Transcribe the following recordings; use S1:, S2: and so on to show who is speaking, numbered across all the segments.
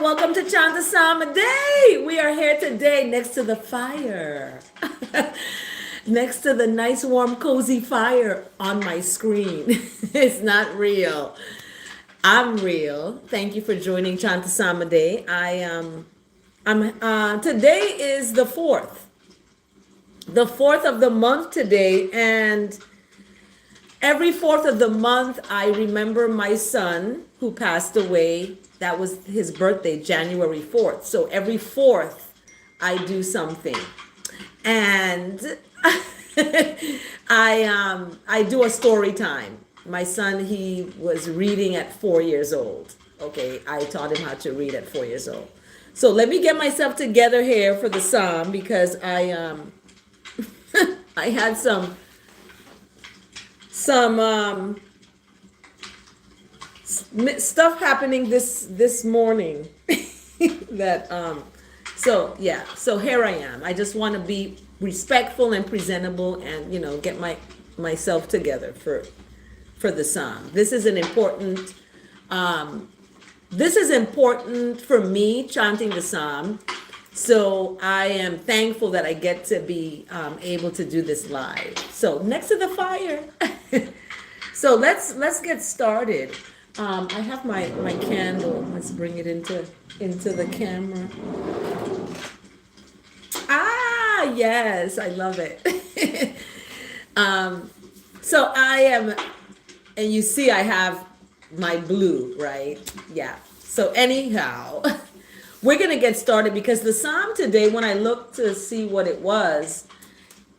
S1: welcome to Chant Songs of Ises. We are here today next to the fire. Next to the nice, warm, cozy fire on my screen. It's not real. I'm real. Thank you for joining Chant Songs of Ises. Today is the 4th. The 4th of the month today, and every 4th of the month, I remember my son who passed away. That was his birthday, January 4th. So every 4th, I do something. And I do a story time. My son, he was reading at 4 years old. Okay, I taught him how to read at 4 years old. So let me get myself together here for the psalm, because I had some stuff happening this morning that so here I am. I just want to be respectful and presentable, and get myself together for the psalm. This is important for me, chanting the psalm. So I am thankful that I get to be able to do this live. So next to the fire. So let's get started. I have my candle. Let's bring it into the camera. Ah, yes, I love it. So I am, and you see I have my blue, right? Yeah. So anyhow, we're going to get started, because the psalm today, when I looked to see what it was,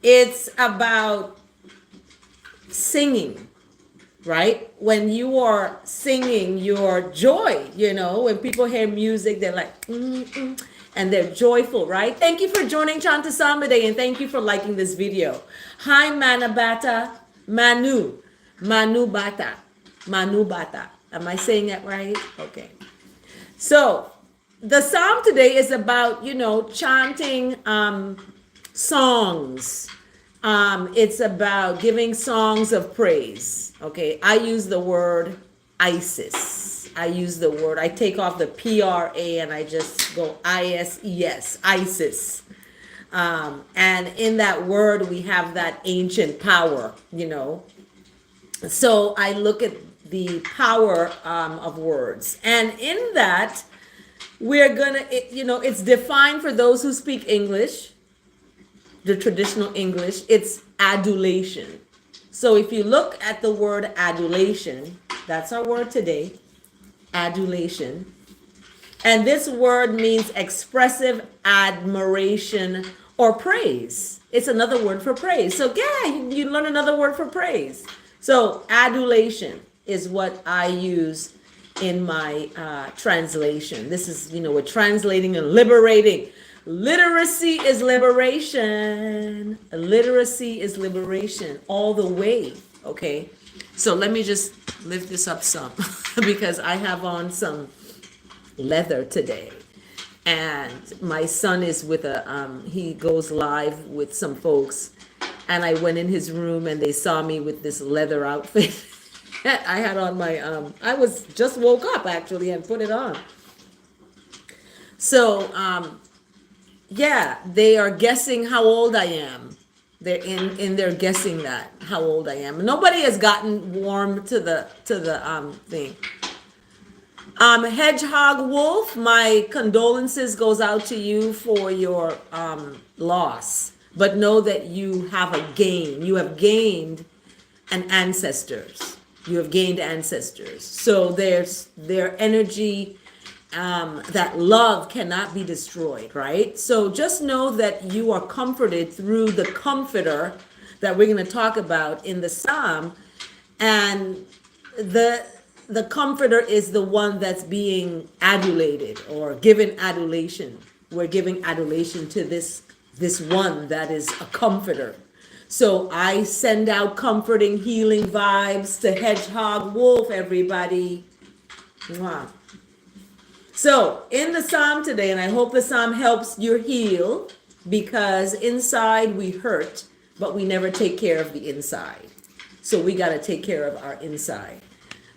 S1: it's about singing, right? When you are singing your joy, when people hear music, they're like, and they're joyful, right? Thank you for joining Chanting Songs of Ises, and thank you for liking this video. Hi, Manu Bata. Am I saying that right? Okay. So the psalm today is about, chanting songs. It's about giving songs of praise. Okay, I use the word Isis. I take off the PRA and I just go ISES, Isis. And in that word, we have that ancient power, So I look at the power of words. And in that, we're gonna, it's defined for those who speak English, the traditional English, it's adulation. So if you look at the word adulation, that's our word today, adulation. And this word means expressive admiration or praise. It's another word for praise. So yeah, you learn another word for praise. So adulation is what I use in my translation. This is, we're translating and liberating. Literacy is liberation. Literacy is liberation all the way. Okay. So let me just lift this up some because I have on some leather today. And my son is with he goes live with some folks. And I went in his room and they saw me with this leather outfit. I had on my, I was just woke up actually and put it on. So, yeah, they are guessing how old I am. They're in there guessing that, how old I am. Nobody has gotten warm to the thing. Hedgehog Wolf, my condolences goes out to you for your loss. But know that you have a gain. You have gained an ancestors. You have gained ancestors. So there's their energy, that love cannot be destroyed, right? So just know that you are comforted through the comforter that we're going to talk about in the psalm. And the comforter is the one that's being adulated or given adulation. We're giving adulation to this one that is a comforter. So I send out comforting, healing vibes to Hedgehog Wolf, everybody. Wow. So in the psalm today, and I hope the psalm helps you heal, because inside we hurt, but we never take care of the inside. So we got to take care of our inside.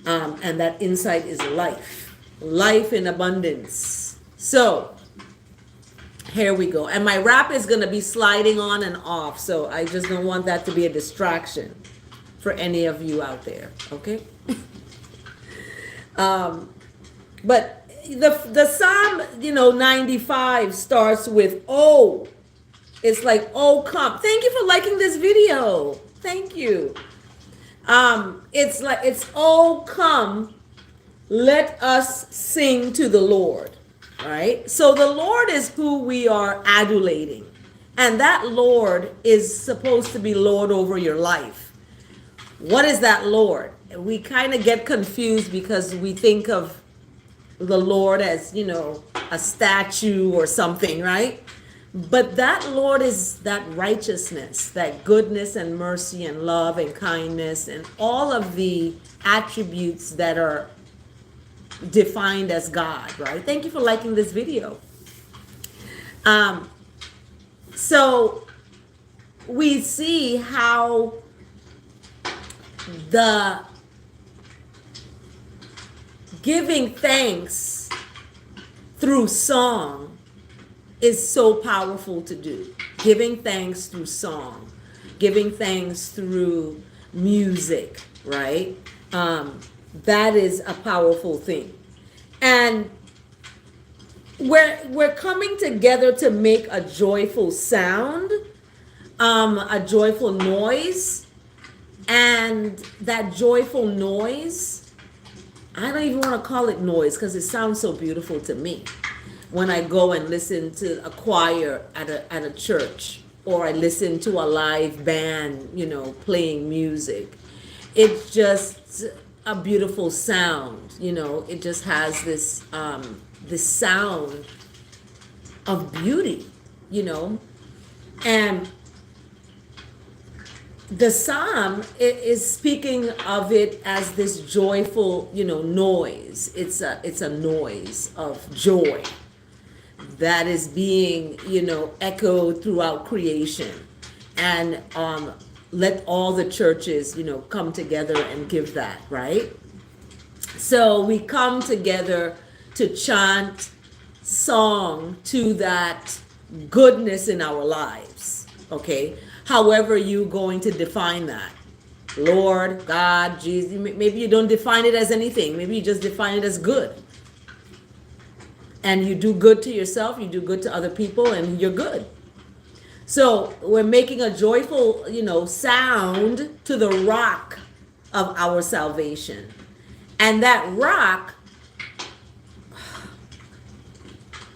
S1: And that inside is life in abundance. So here we go. And my rap is going to be sliding on and off. So I just don't want that to be a distraction for any of you out there. Okay. But the Psalm, 95 starts with, oh, it's like, oh, come. Thank you for liking this video. Thank you. It's like, it's, oh, come, let us sing to the Lord. Right? So the Lord is who we are adulating. And that Lord is supposed to be Lord over your life. What is that Lord? We kind of get confused because we think of the Lord as, a statue or something, right? But that Lord is that righteousness, that goodness and mercy and love and kindness and all of the attributes that are defined as God, right? Thank you for liking this video. So we see how the giving thanks through song is so powerful to do. Giving thanks through song, giving thanks through music, right? That is a powerful thing. And we're coming together to make a joyful sound, a joyful noise. And that joyful noise, I don't even want to call it noise because it sounds so beautiful to me. When I go and listen to a choir at a church, or I listen to a live band, playing music, it's just a beautiful sound. It just has this sound of beauty, and the psalm is speaking of it as this joyful, noise. It's a noise of joy that is being, echoed throughout creation. And let all the churches, come together and give that, right? So we come together to chant song to that goodness in our lives, okay? However you're going to define that. Lord, God, Jesus, maybe you don't define it as anything. Maybe you just define it as good. And you do good to yourself, you do good to other people, and you're good. So we're making a joyful, sound to the rock of our salvation. And that rock,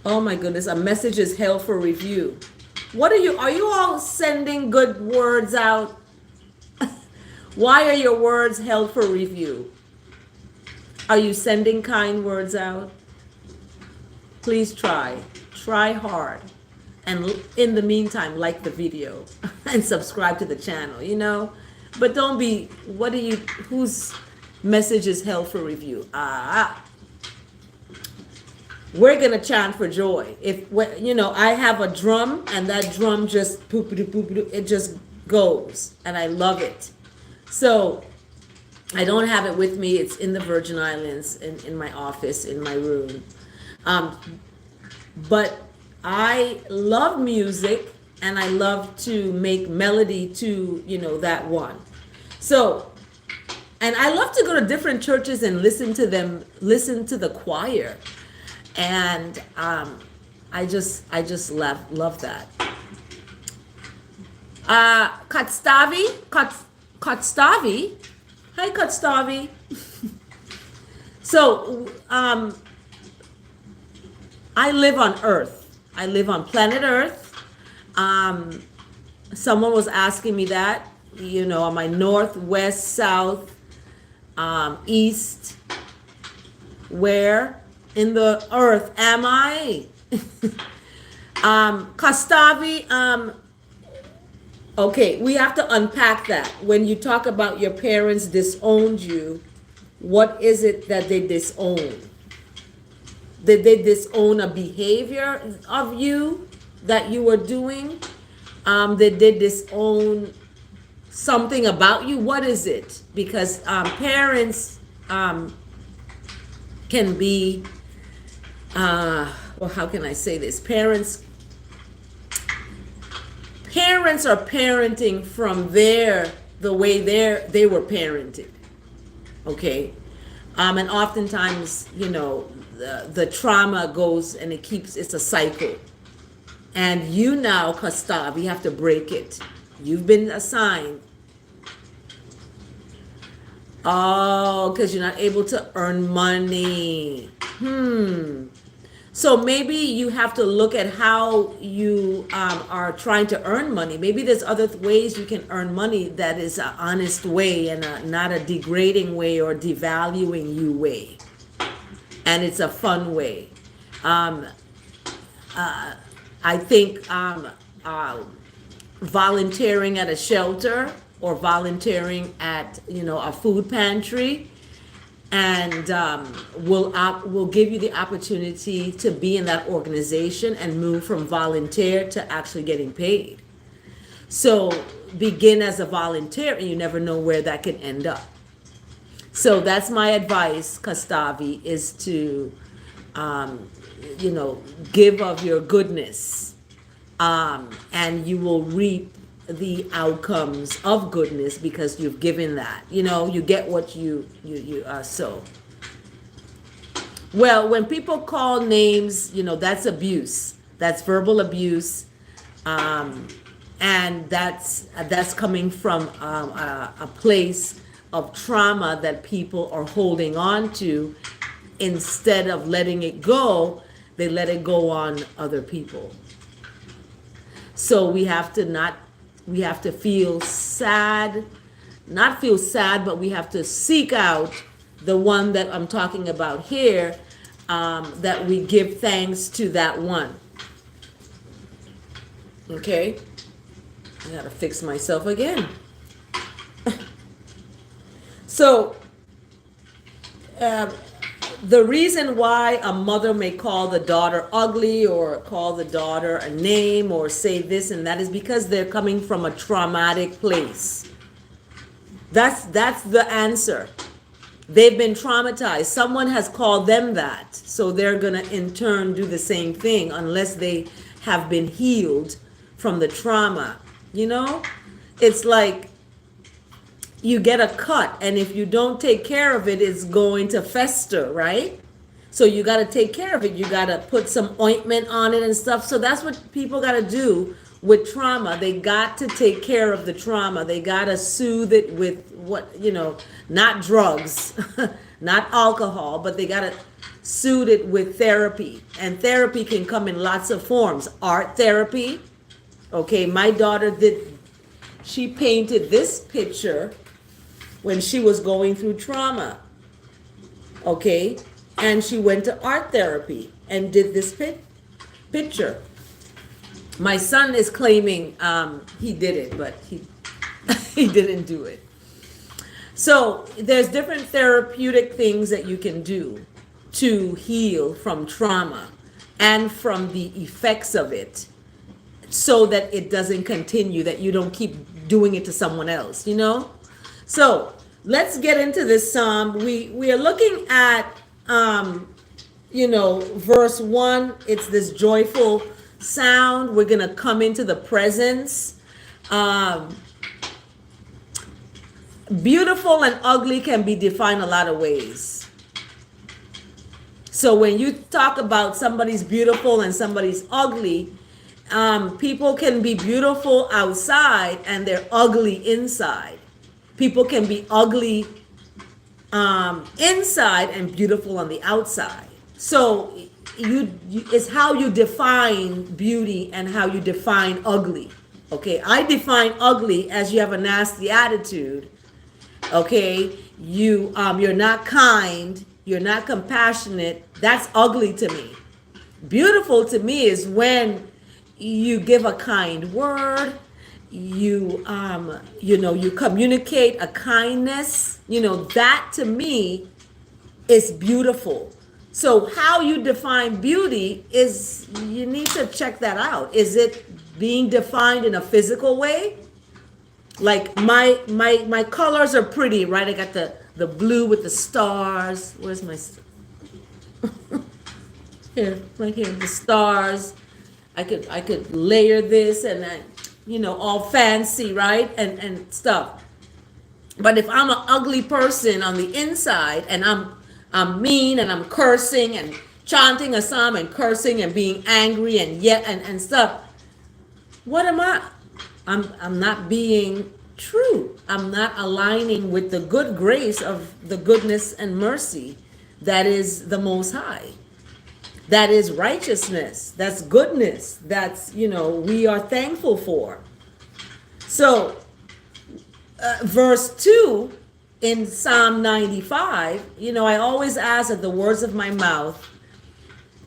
S1: oh my goodness, a message is held for review. Are you all sending good words out? Why are your words held for review? Are you sending kind words out? Please try hard. And in the meantime, like the video and subscribe to the channel, but don't be, whose message is held for review? We're going to chant for joy. I have a drum and that drum just it just goes and I love it. So I don't have it with me. It's in the Virgin Islands in my office, in my room. But I love music and I love to make melody to, that one. So, and I love to go to different churches and listen to the choir. And I just love that. Kotstavi. Hi, Kotstavi. So, I live on Earth. I live on planet Earth. Someone was asking me that, am I north, west, south, east? Where in the earth am I? Kostavi, okay, we have to unpack that. When you talk about your parents disowned you, what is it that they disown? Did they disown a behavior of you that you were doing? Did they disown something about you? What is it? Because parents can be well, how can I say this? Parents are parenting from the way they were parented. Okay. And oftentimes, the trauma goes and it's a cycle. And you now, Gustav, you have to break it. You've been assigned. Oh, because you're not able to earn money. So maybe you have to look at how you are trying to earn money. Maybe there's other ways you can earn money that is an honest way and not a degrading way or devaluing you way. And it's a fun way. I think volunteering at a shelter or volunteering at a food pantry and will give you the opportunity to be in that organization and move from volunteer to actually getting paid. So begin as a volunteer and you never know where that can end up. So that's my advice, Kastavi, is to give of your goodness, and you will reap the outcomes of goodness because you've given that. You get what you sow. Well, when people call names, that's abuse. That's verbal abuse, and that's coming from a place of trauma that people are holding on to. Instead of letting it go, they let it go on other people. So we have to feel sad, not feel sad, but we have to seek out the one that I'm talking about here, that we give thanks to that one. Okay? I gotta fix myself again. So, the reason why a mother may call the daughter ugly or call the daughter a name or say this and that is because they're coming from a traumatic place. That's the answer. They've been traumatized. Someone has called them that. So they're going to in turn do the same thing unless they have been healed from the trauma. It's like you get a cut, and if you don't take care of it, it's going to fester, right? So you got to take care of it. You got to put some ointment on it and stuff. So that's what people got to do with trauma. They got to take care of the trauma. They got to soothe it with not drugs, not alcohol, but they got to soothe it with therapy. And therapy can come in lots of forms. Art therapy. Okay, my daughter she painted this picture when she was going through trauma, okay? And she went to art therapy and did this picture. My son is claiming he did it, but he didn't do it. So there's different therapeutic things that you can do to heal from trauma and from the effects of it so that it doesn't continue, that you don't keep doing it to someone else, So let's get into this psalm. We are looking at, verse 1. It's this joyful sound. We're going to come into the presence. Beautiful and ugly can be defined a lot of ways. So when you talk about somebody's beautiful and somebody's ugly, people can be beautiful outside and they're ugly inside. People can be ugly inside and beautiful on the outside. So it's how you define beauty and how you define ugly. Okay, I define ugly as you have a nasty attitude. Okay, you're not kind, you're not compassionate. That's ugly to me. Beautiful to me is when you give a kind word, you communicate a kindness, that to me is beautiful. So how you define beauty is, you need to check that out. Is it being defined in a physical way? Like my colors are pretty, right? I got the blue with the stars. Where's my Here, right here, the stars. I could layer this and then, all fancy, right? And stuff. But if I'm an ugly person on the inside and I'm mean and I'm cursing and chanting a psalm and cursing and being angry and yet and stuff, what am I? I'm not being true. I'm not aligning with the good grace of the goodness and mercy that is the Most High. That is righteousness. That's goodness. That's, we are thankful for. So, verse 2 in Psalm 95, I always ask that the words of my mouth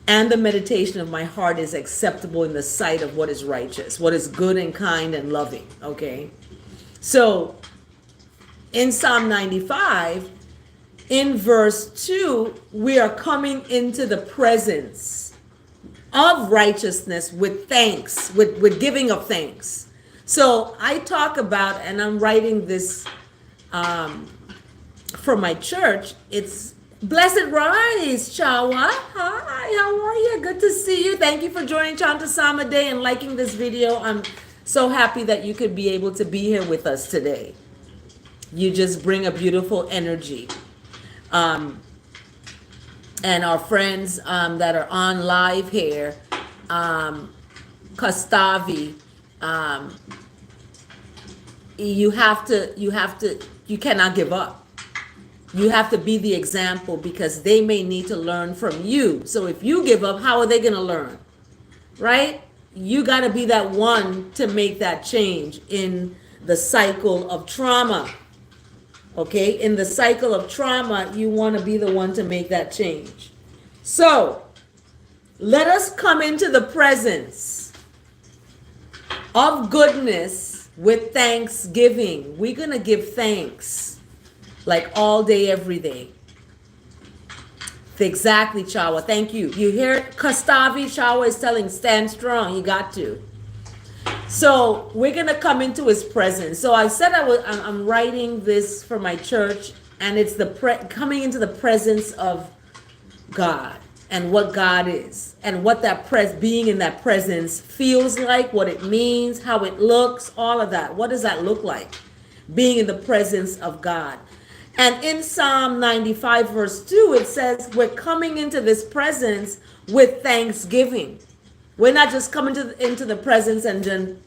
S1: and the meditation of my heart is acceptable in the sight of what is righteous, what is good and kind and loving. Okay. So in Psalm 95, in verse 2, we are coming into the presence of righteousness with thanks, with giving of thanks. So I talk about, and I'm writing this for my church, it's Blessed Rise, Chawa. Hi, how are you? Good to see you. Thank you for joining Chanting Songs of Day and liking this video. I'm so happy that you could be able to be here with us today. You just bring a beautiful energy. And our friends that are on live here, Kastavi, you cannot give up. You have to be the example because they may need to learn from you. So if you give up, how are they going to learn? Right? You got to be that one to make that change in the cycle of trauma. Okay? In the cycle of trauma, you want to be the one to make that change. So, let us come into the presence of goodness with thanksgiving. We're going to give thanks. Like all day, every day. Exactly, Chawa. Thank you. You hear Kastavi? Chawa is telling, stand strong. You got to. So we're going to come into his presence. So I said I'm writing this for my church, and it's coming into the presence of God and what God is and what that being in that presence feels like, what it means, how it looks, all of that. What does that look like? Being in the presence of God. And in Psalm 95 verse 2, it says we're coming into this presence with thanksgiving. We're not just coming into the presence and then,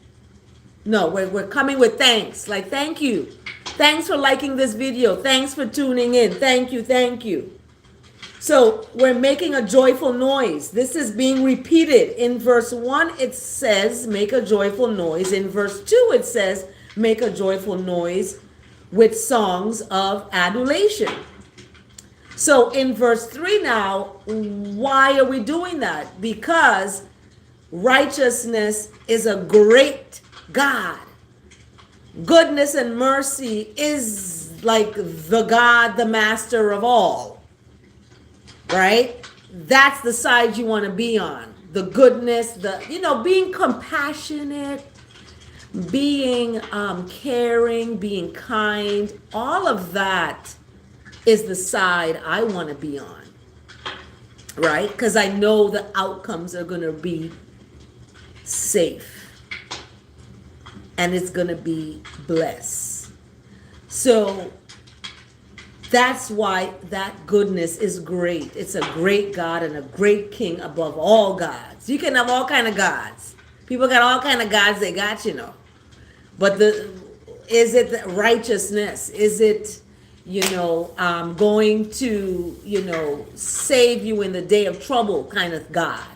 S1: no, we're coming with thanks. Like, thank you. Thanks for liking this video. Thanks for tuning in. Thank you, thank you. So we're making a joyful noise. This is being repeated. In verse 1, it says, make a joyful noise. In verse 2, it says, make a joyful noise with songs of adulation. So in verse 3 now, why are we doing that? Because righteousness is a great God. Goodness and mercy is like the God, the master of all. Right? That's the side you want to be on. The goodness, being compassionate, being caring, being kind, all of that is the side I want to be on, right? Because I know the outcomes are going to be safe and it's going to be blessed. So that's why that goodness is great. It's a great God and a great King above all gods. You can have all kind of gods. People got all kind of gods they got, But is it the righteousness? Is it, going to, save you in the day of trouble kind of God?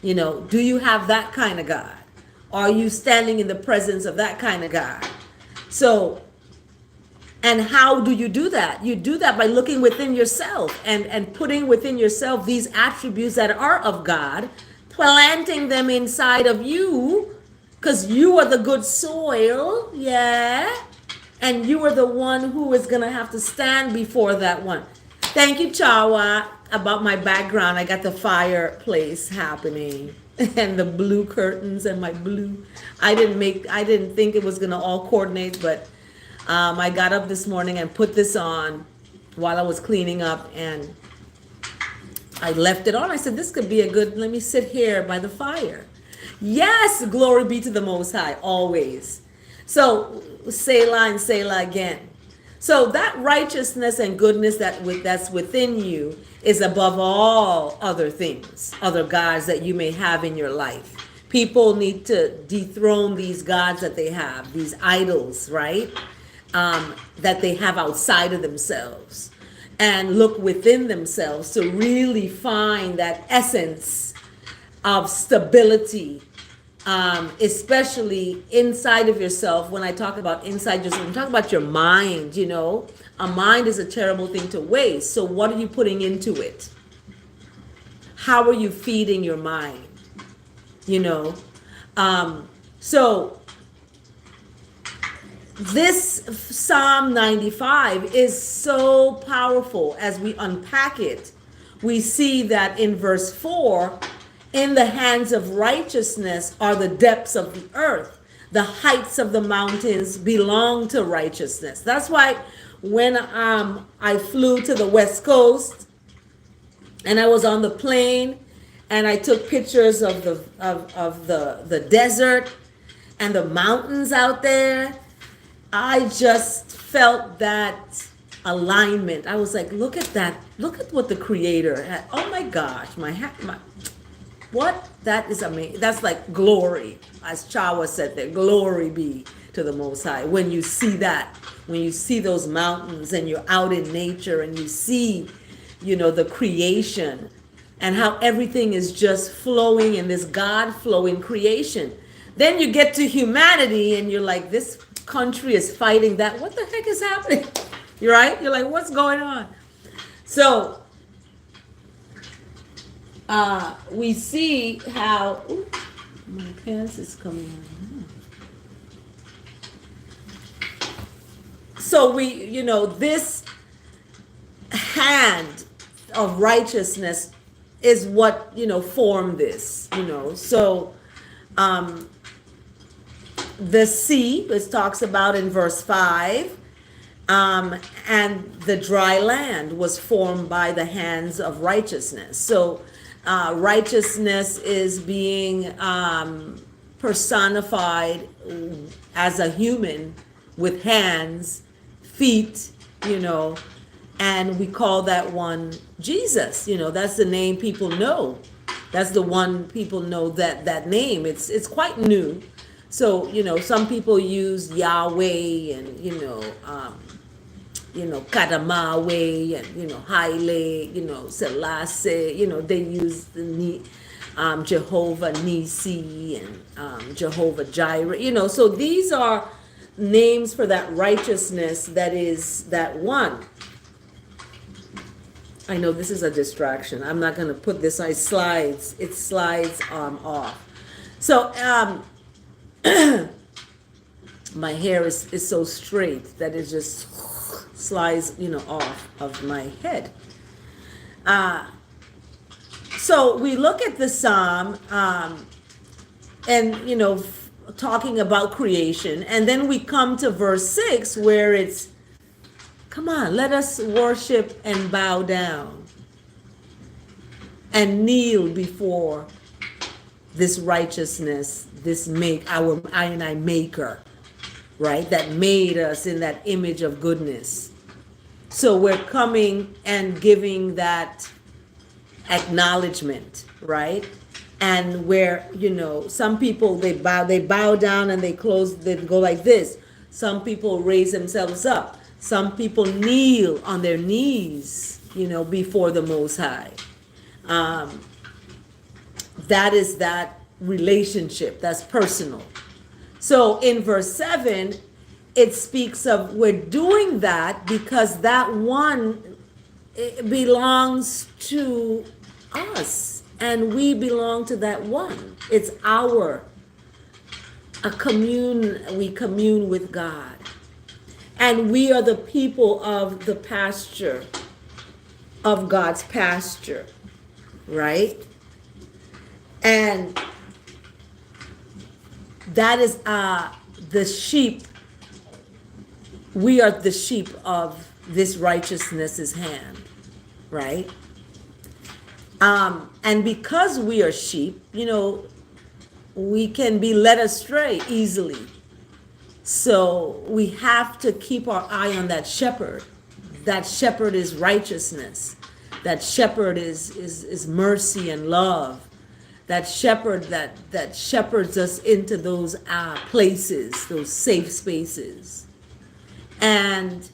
S1: Do you have that kind of God? Are you standing in the presence of that kind of God? So, and how do you do that? You do that by looking within yourself and putting within yourself these attributes that are of God, planting them inside of you. Because you are the good soil, yeah? And you are the one who is going to have to stand before that one. Thank you, Chawa, about my background. I got the fireplace happening and the blue curtains and my blue. I didn't think it was going to all coordinate, but I got up this morning and put this on while I was cleaning up, and I left it on. I said, this could be a good, let me sit here by the fire. Yes, glory be to the Most High, always. So, Selah and Selah again. So that righteousness and goodness that's within you is above all other things, other gods that you may have in your life. People need to dethrone these gods that they have, these idols, right? That they have outside of themselves, and look within themselves to really find that essence of stability, especially inside of yourself. When I talk about inside yourself, I'm talking about your mind. A mind is a terrible thing to waste. So what are you putting into it? How are you feeding your mind? So this Psalm 95 is so powerful. As we unpack it, we see that in verse 4, in the hands of righteousness are the depths of the earth. The heights of the mountains belong to righteousness. That's why when I flew to the West Coast and I was on the plane and I took pictures of the desert and the mountains out there, I just felt that alignment. I was like, look at that. Look at what the Creator had. Oh my gosh, what? That is amazing. That's like glory. As Chawa said there, glory be to the Most High. When you see that, when you see those mountains and you're out in nature and you see, the creation and how everything is just flowing in this God-flowing creation. Then you get to humanity and you're like, this country is fighting that. What the heck is happening? You're right? You're like, what's going on? So we see how my pants is coming on. So this hand of righteousness is what formed this. So the sea, it talks about in verse 5, and the dry land was formed by the hands of righteousness. So righteousness is being personified as a human with hands, feet, and we call that one Jesus. That's the name people know. That's the one people know, that name. It's quite new. So, some people use Yahweh and, Kadamawe and, Haile, Selassie, they use the Jehovah Nisi and Jehovah Jireh, so these are names for that righteousness that is that one. I know this is a distraction. I'm not going to put this on. It slides off. So, my hair is so straight that it just slides, off of my head. So we look at the psalm, and talking about creation, and then we come to verse 6 where it's, come on, let us worship and bow down and kneel before this righteousness, this our I and I maker, right? That made us in that image of goodness. So we're coming and giving that acknowledgement, right? And where, some people, they bow down and they go like this. Some people raise themselves up. Some people kneel on their knees, before the Most High. That is that relationship, that's personal. So in verse 7, it speaks of we're doing that because that one, it belongs to us and we belong to that one. It's we commune with God. And we are the people of the pasture, of God's pasture, right? And that is the sheep. We are the sheep of this righteousness' hand, right? And because we are sheep, we can be led astray easily. So we have to keep our eye on that shepherd. That shepherd is righteousness. That shepherd is mercy and love. That shepherd that shepherds us into those places, those safe spaces. And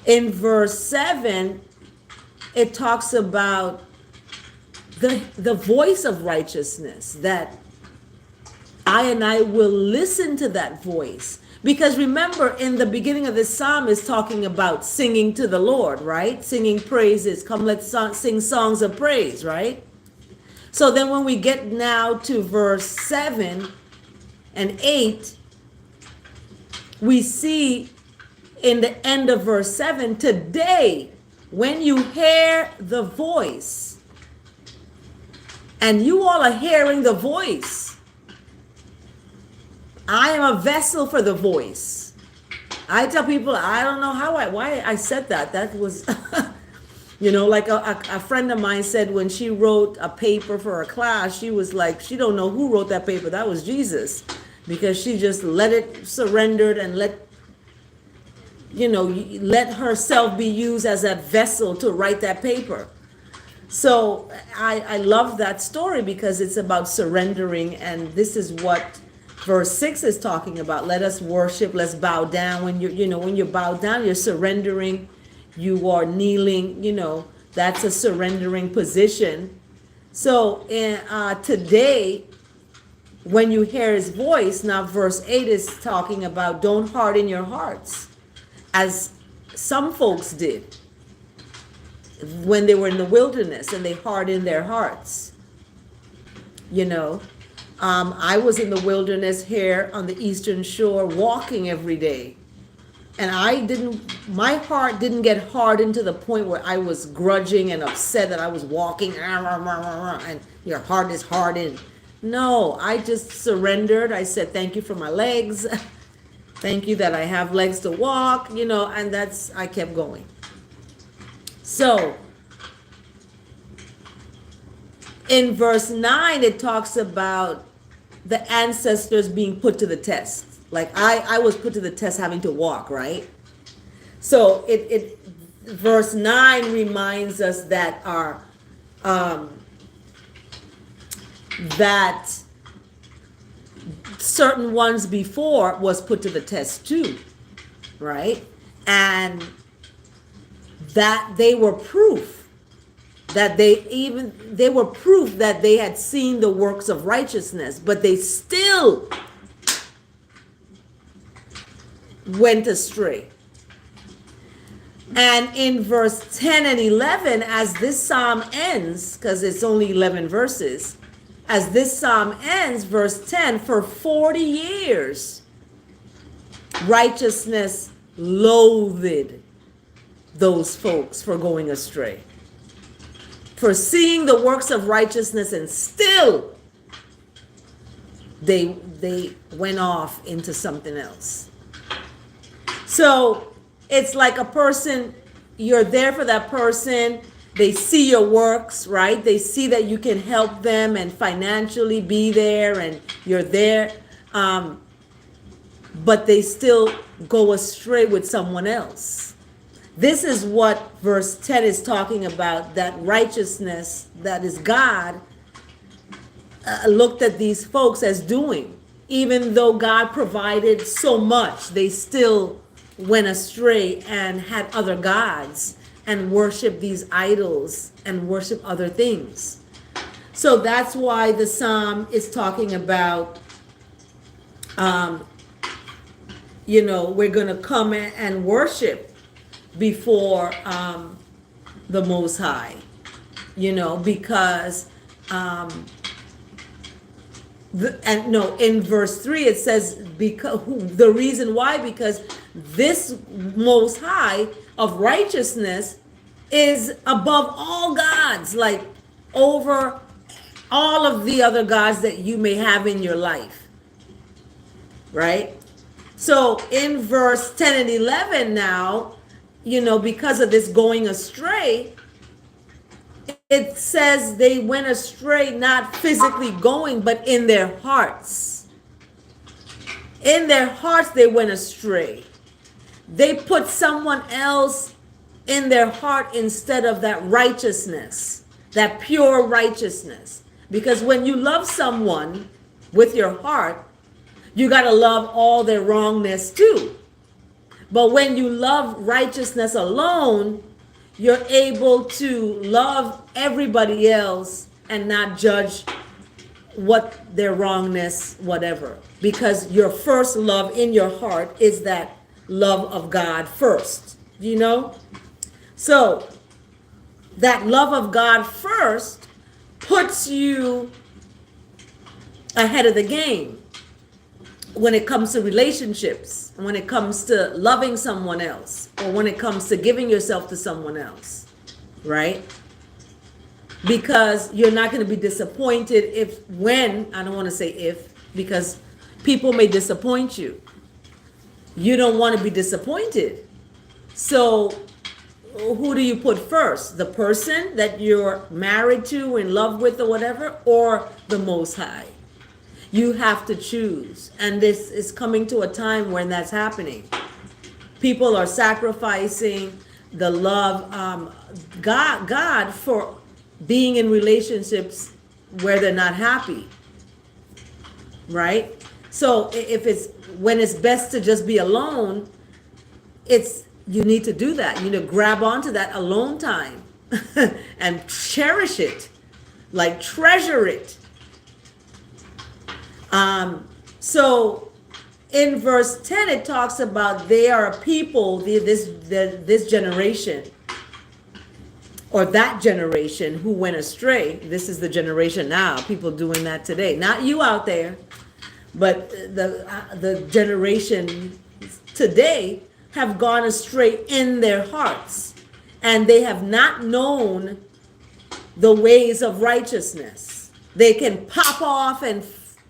S1: in verse 7, it talks about the voice of righteousness, that I will listen to that voice. Because remember, in the beginning of this psalm is talking about singing to the Lord, right? Singing praises. Come, let's sing songs of praise, right? So then when we get now to verse 7 and 8, we see in the end of verse 7, today, when you hear the voice, and you all are hearing the voice, I am a vessel for the voice. I tell people, I don't know why I said that. That was, like a friend of mine said when she wrote a paper for a class, she was like, she don't know who wrote that paper. That was Jesus. Because she just let it surrendered and let herself be used as that vessel to write that paper. So I love that story because it's about surrendering, and this is what verse 6 is talking about. Let us worship, let's bow down. When you bow down, you're surrendering, you are kneeling, that's a surrendering position. So today, when you hear his voice, now verse 8 is talking about don't harden your hearts, as some folks did when they were in the wilderness and they hardened their hearts. I was in the wilderness here on the eastern shore walking every day. And my heart didn't get hardened to the point where I was grudging and upset that I was walking and your heart is hardened. No, I just surrendered. I said, thank you for my legs. Thank you that I have legs to walk, and I kept going. So, in verse 9, it talks about the ancestors being put to the test. Like I was put to the test having to walk, right? So verse 9 reminds us that that certain ones before was put to the test too, right? And that they were proof that they were proof that they had seen the works of righteousness, but they still went astray. And in verse 10 and 11, as this psalm ends, because it's only 11 verses, as this psalm ends, verse 10, for 40 years, righteousness loathed those folks for going astray, for seeing the works of righteousness, and still they went off into something else. So it's like a person, you're there for that person, they see your works, right? They see that you can help them and financially be there and you're there, but they still go astray with someone else. This is what verse 10 is talking about, that righteousness that is God looked at these folks as doing. Even though God provided so much, they still went astray and had other gods and worshiped these idols and worship other things. So that's why the psalm is talking about, we're going to come and worship before the Most High, because in verse 3 it says the reason why, because this Most High of righteousness is above all gods, like over all of the other gods that you may have in your life, right? So in verse 10 and 11 now, because of this going astray, it says they went astray, not physically going, but in their hearts. In their hearts, they went astray. They put someone else in their heart instead of that righteousness, that pure righteousness. Because when you love someone with your heart, you got to love all their wrongness too. But when you love righteousness alone, you're able to love everybody else and not judge what their wrongness, whatever. Because your first love in your heart is that love of God first, you know? So that love of God first puts you ahead of the game when it comes to relationships, when it comes to loving someone else, or when it comes to giving yourself to someone else, right? Because you're not going to be disappointed I don't want to say if, because people may disappoint you. You don't want to be disappointed. So who do you put first? The person that you're married to, in love with, or whatever, or the Most High? You have to choose. And this is coming to a time when that's happening. People are sacrificing the love, God for being in relationships where they're not happy. Right? So when it's best to just be alone, you need to do that. You need to grab onto that alone time and cherish it, like treasure it. So in verse 10, it talks about they are a people, this generation, or that generation who went astray. This is the generation now, people doing that today. Not you out there, but the generation today have gone astray in their hearts, and they have not known the ways of righteousness. They can pop off and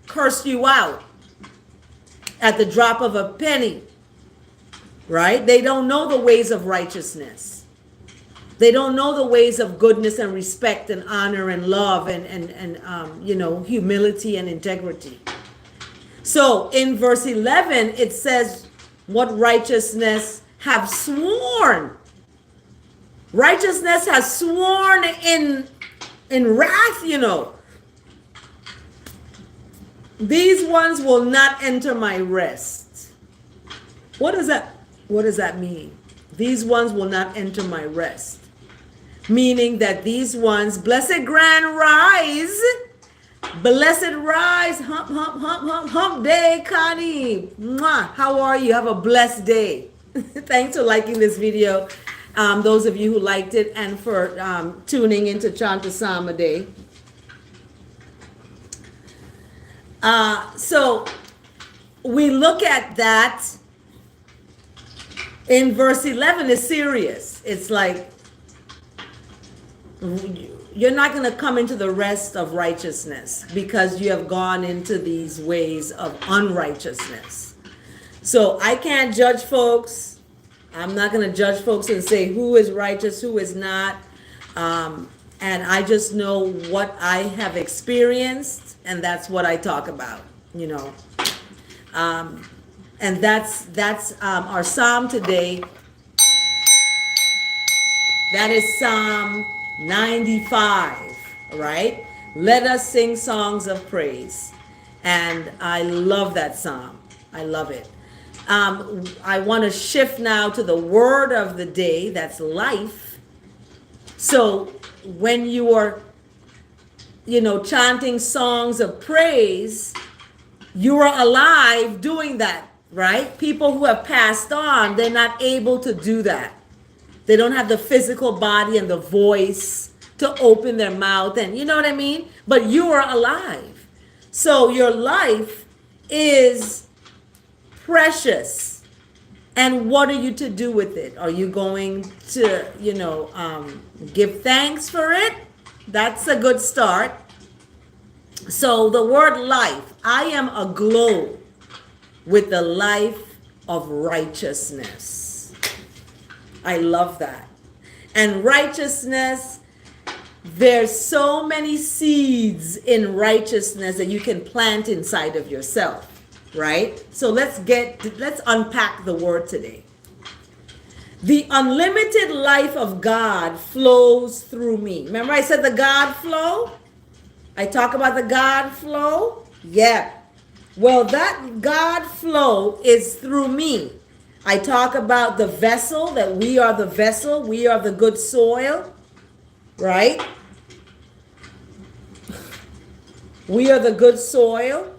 S1: curse you out at the drop of a penny, right? They don't know the ways of righteousness. They don't know the ways of goodness and respect and honor and love and humility and integrity. So in verse 11, it says, what righteousness have sworn. Righteousness has sworn in wrath, These ones will not enter my rest. What does that mean? These ones will not enter my rest. Meaning that these ones, blessed grand rise, blessed rise, hump, hump, hump, hump, hump day, Connie. Mwah. How are you? Have a blessed day. Thanks for liking this video. Those of you who liked it, and for tuning into Chanting Songs of Ises. So we look at that in verse 11 is serious. It's like, you're not going to come into the rest of righteousness because you have gone into these ways of unrighteousness. So I can't judge folks. I'm not going to judge folks and say who is righteous, who is not. And I just know what I have experienced, and that's what I talk about, and that's our psalm today. That is Psalm 95, right? Let us sing songs of praise. And I love that psalm. I love it. I want to shift now to the word of the day. That's life. So when you are, chanting songs of praise, you are alive doing that, right? People who have passed on, they're not able to do that. They don't have the physical body and the voice to open their mouth, and you know what I mean? But you are alive. So your life is precious. And what are you to do with it? Are you going to, give thanks for it? That's a good start. So the word life, I am aglow with the life of righteousness. I love that. And righteousness, There's so many seeds in righteousness that you can plant inside of yourself, right? So let's unpack the word today. The unlimited life of God flows through me. Remember I said the God flow? I talk about the God flow? Yeah. Well, that God flow is through me. I talk about the vessel, that we are the vessel, we are the good soil, right? We are the good soil.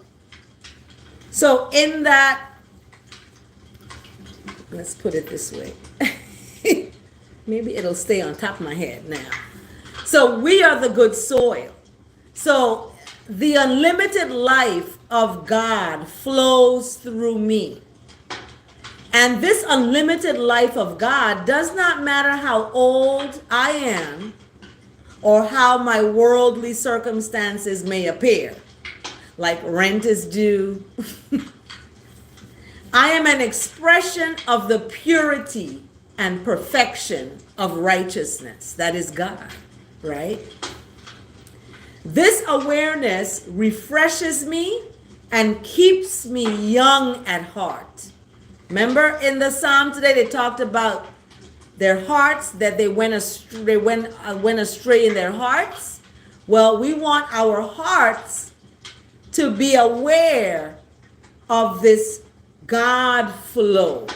S1: So in that, let's put it this way. Maybe it'll stay on top of my head now. So we are the good soil. So the unlimited life of God flows through me. And this unlimited life of God does not matter how old I am or how my worldly circumstances may appear, like rent is due. I am an expression of the purity and perfection of righteousness. That is God, right? This awareness refreshes me and keeps me young at heart. Remember in the psalm today, they talked about their hearts, that they went astray in their hearts. Well, we want our hearts to be aware of this God flow,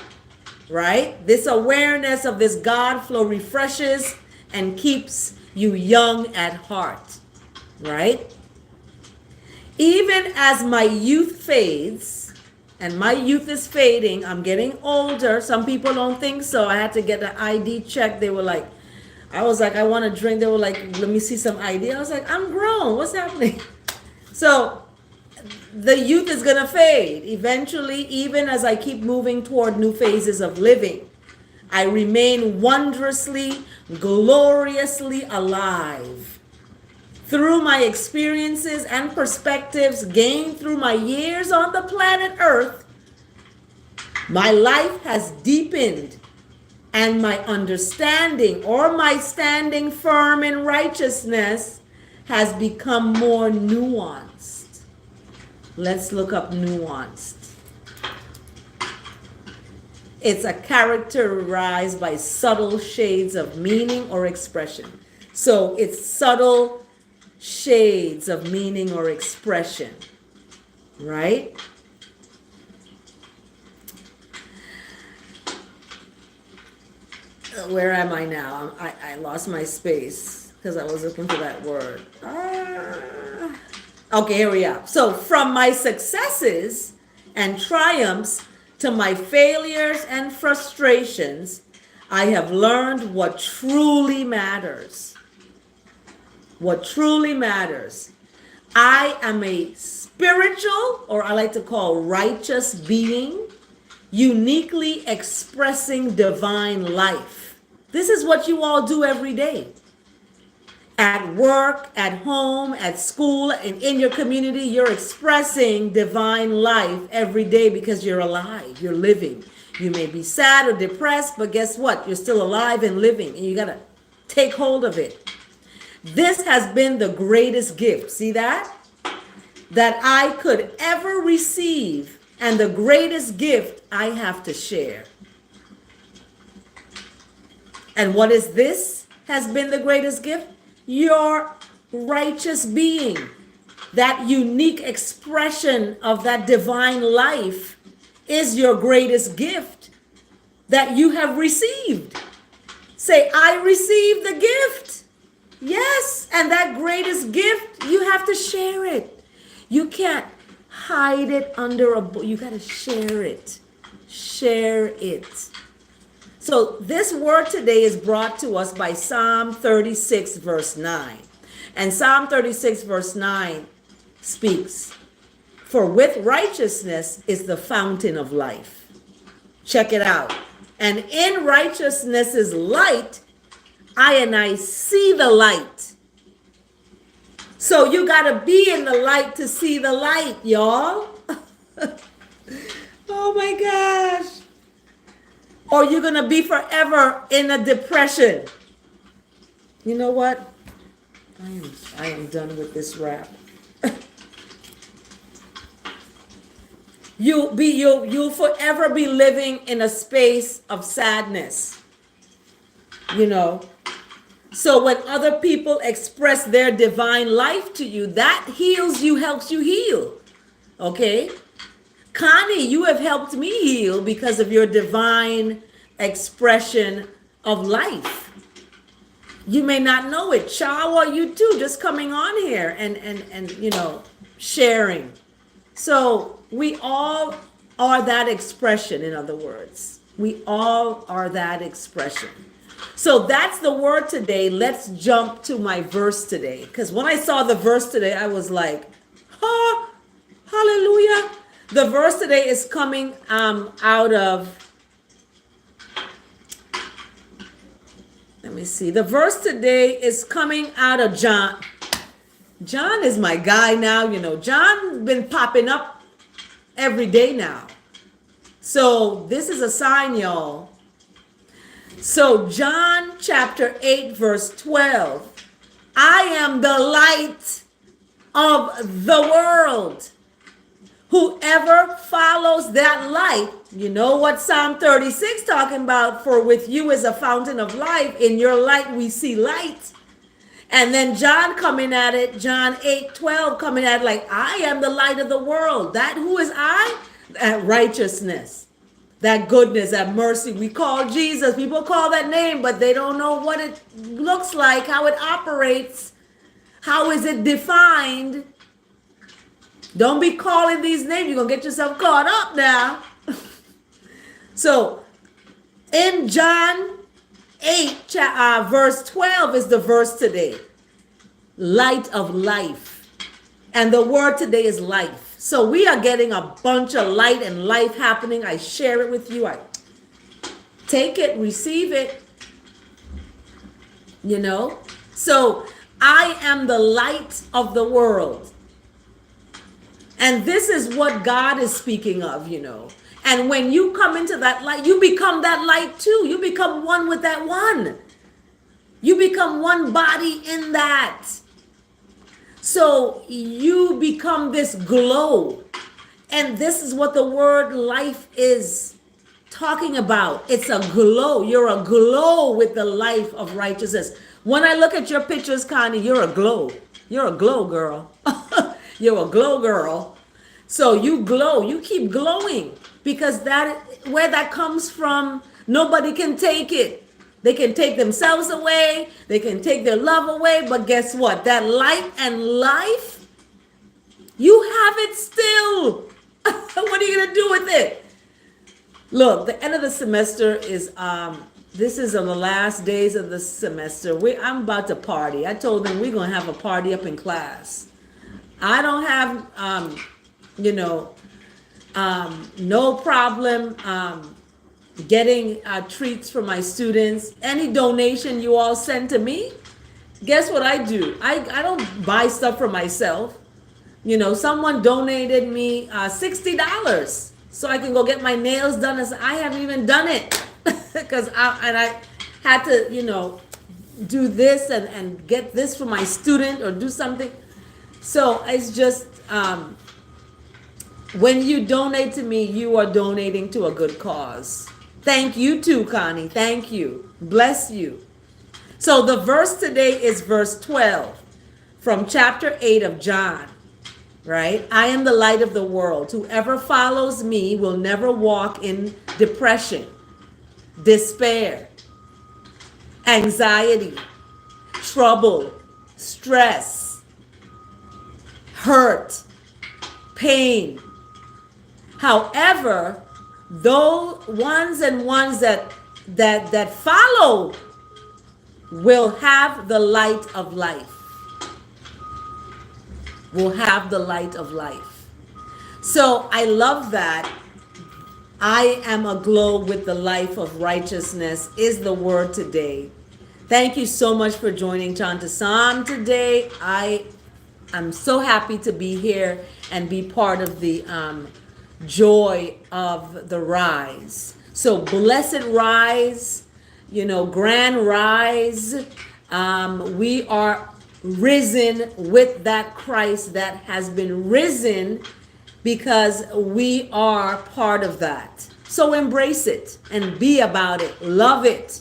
S1: right? This awareness of this God flow refreshes and keeps you young at heart, right? Even as my youth fades, and my youth is fading, I'm getting older. Some people don't think so. I had to get an ID check. They were like, I was like, I want to drink. They were like, let me see some ID. I was like, I'm grown. What's happening? So the youth is going to fade. Eventually, even as I keep moving toward new phases of living, I remain wondrously, gloriously alive. Through my experiences and perspectives gained through my years on the planet Earth, my life has deepened and my understanding or my standing firm in righteousness has become more nuanced. Let's look up nuanced. It's a characterized by subtle shades of meaning or expression. So it's subtle shades of meaning or expression, right? Where am I now? I lost my space because I was looking for that word. Okay, here we are. So from my successes and triumphs to my failures and frustrations, I have learned what truly matters. What truly matters. I am a spiritual, or I like to call righteous being, uniquely expressing divine life. This is what you all do every day. At work, at home, at school, and in your community, you're expressing divine life every day because you're alive, you're living. You may be sad or depressed, but guess what? You're still alive and living, and you got to take hold of it. This has been the greatest gift, see that? That I could ever receive, and the greatest gift I have to share. And what is this has been the greatest gift? Your righteous being, that unique expression of that divine life is your greatest gift that you have received. Say, I received the gift. Yes, and that greatest gift, you have to share it. You can't hide it under a book. You got to share it. Share it. So this word today is brought to us by Psalm 36, verse 9. And Psalm 36, verse 9 speaks, for with righteousness is the fountain of life. Check it out. And in righteousness is light, I see the light. So you got to be in the light to see the light, y'all. Oh my gosh. Or you're going to be forever in a depression. You know what? I am done with this rap. You'll forever be living in a space of sadness. You know. So when other people express their divine life to you, that heals you, helps you heal. Okay? Connie, you have helped me heal because of your divine expression of life. You may not know it. Chawa, you too, just coming on here and you know, sharing. So we all are that expression, in other words. We all are that expression. So that's the word today. Let's jump to my verse today. Because when I saw the verse today, I was like, oh, hallelujah. The verse today is coming out of, let me see. The verse today is coming out of John. John is my guy now, you know. John's been popping up every day now. So this is a sign, y'all. So John chapter 8, verse 12. I am the light of the world. Whoever follows that light, you know what Psalm 36 talking about, for with you is a fountain of life. In your light we see light. And then John coming at it, John 8:12 coming at it like, I am the light of the world. That who is I? That righteousness, that goodness, that mercy. We call Jesus. People call that name, but they don't know what it looks like, how it operates, how is it defined. Don't be calling these names. You're going to get yourself caught up now. So in John 8, verse 12 is the verse today. Light of life. And the word today is life. So we are getting a bunch of light and life happening. I share it with you. I take it, receive it. You know? So I am the light of the world. And this is what God is speaking of, you know. And when you come into that light, you become that light too. You become one with that one. You become one body in that. So you become this glow. And this is what the word life is talking about. It's a glow. You're a glow with the life of righteousness. When I look at your pictures, Connie, you're a glow. You're a glow girl. You're a glow girl. So you glow. You keep glowing. Because that, where that comes from, nobody can take it. They can take themselves away. They can take their love away. But guess what? That light and life, you have it still. What are you going to do with it? Look, the end of the semester is, this is on the last days of the semester. I'm about to party. I told them we're going to have a party up in class. I don't have, no problem getting treats for my students. Any donation you all send to me, guess what I do? I don't buy stuff for myself. You know, someone donated me $60 so I can go get my nails done. I haven't even done it because I had to, do this and get this for my student or do something. So it's just, when you donate to me, you are donating to a good cause. Thank you too, Connie. Thank you. Bless you. So the verse today is verse 12 from chapter 8 of John, right? I am the light of the world. Whoever follows me will never walk in depression, despair, anxiety, trouble, stress, hurt, pain. However, those ones that follow will have the light of life. Will have the light of life. So I love that. I am aglow with the life of righteousness is the word today. Thank you so much for joining Chanting Songs today. I'm so happy to be here and be part of the joy of the rise. So blessed rise, grand rise. We are risen with that Christ that has been risen, because we are part of that. So embrace it and be about it. Love it.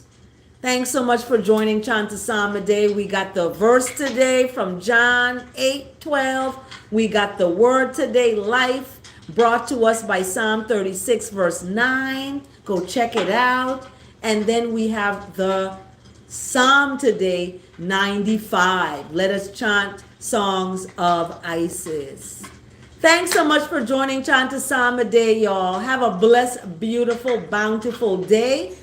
S1: Thanks so much for joining Chanting Psalm today. We got the verse today from John 8:12. We got the word today, life, brought to us by Psalm 36, verse 9. Go check it out. And then we have the Psalm today, 95. Let us chant songs of Ises. Thanks so much for joining Chanting Psalm today, y'all. Have a blessed, beautiful, bountiful day.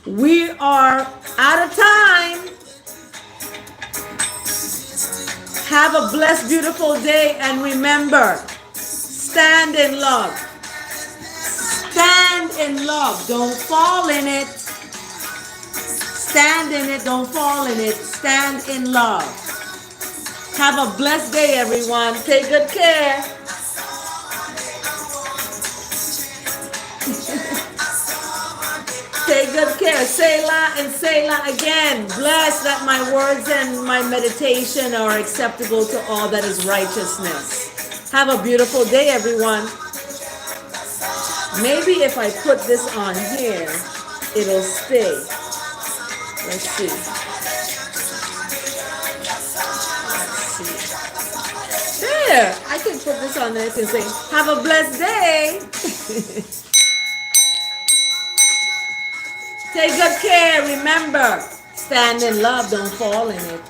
S1: We are out of time. Have a blessed, beautiful day. And remember, stand in love. Stand in love. Don't fall in it. Stand in it. Don't fall in it. Stand in love. Have a blessed day, everyone. Take good care. Take good care. Selah and Selah again. Bless that my words and my meditation are acceptable to all that is righteousness. Have a beautiful day, everyone. Maybe if I put this on here, it'll stay. Let's see. There. I can put this on there and say, have a blessed day. Take good care. Remember, stand in love. Don't fall in it.